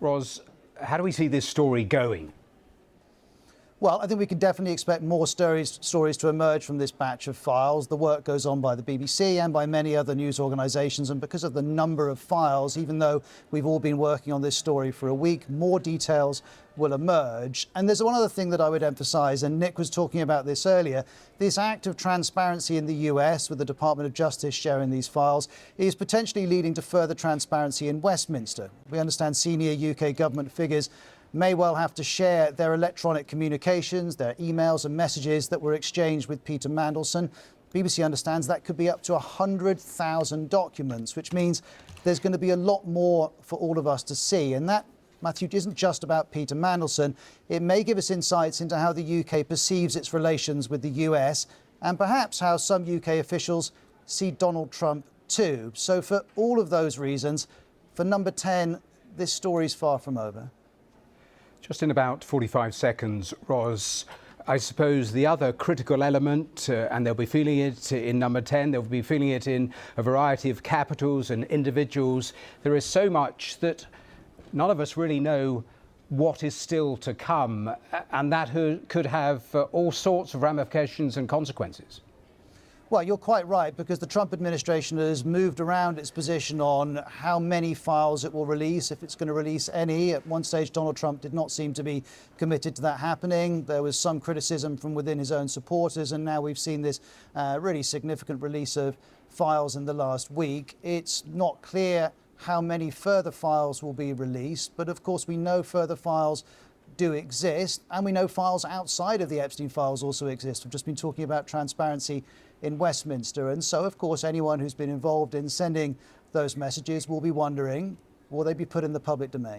Ros, how do we see this story going? Well, I think we can definitely expect more stories to emerge from this batch of files. The work goes on by the BBC and by many other news organisations, and because of the number of files, even though we've all been working on this story for a week, more details will emerge. And there's one other thing that I would emphasise, and Nick was talking about this earlier. This act of transparency in the US, with the Department of Justice sharing these files, is potentially leading to further transparency in Westminster. We understand senior UK government figures may well have to share their electronic communications, their emails and messages that were exchanged with Peter Mandelson. BBC understands that could be up to 100,000 documents, which means there's going to be a lot more for all of us to see. And that, Matthew, isn't just about Peter Mandelson. It may give us insights into how the UK perceives its relations with the US and perhaps how some UK officials see Donald Trump too. So for all of those reasons, for number 10, this story's far from over. Just in about 45 seconds, Ros, I suppose the other critical element, and they'll be feeling it in number 10, they'll be feeling it in a variety of capitals and individuals. There is so much that none of us really know what is still to come, and that could have all sorts of ramifications and consequences. Well, you're quite right, because the Trump administration has moved around its position on how many files it will release, if it's going to release any. At one stage, Donald Trump did not seem to be committed to that happening. There was some criticism from within his own supporters, and now we've seen this really significant release of files in the last week. It's not clear how many further files will be released, but of course we know further files do exist, and we know files outside of the Epstein Files also exist. We've just been talking about transparency in Westminster, and so of course anyone who's been involved in sending those messages will be wondering, will they be put in the public domain?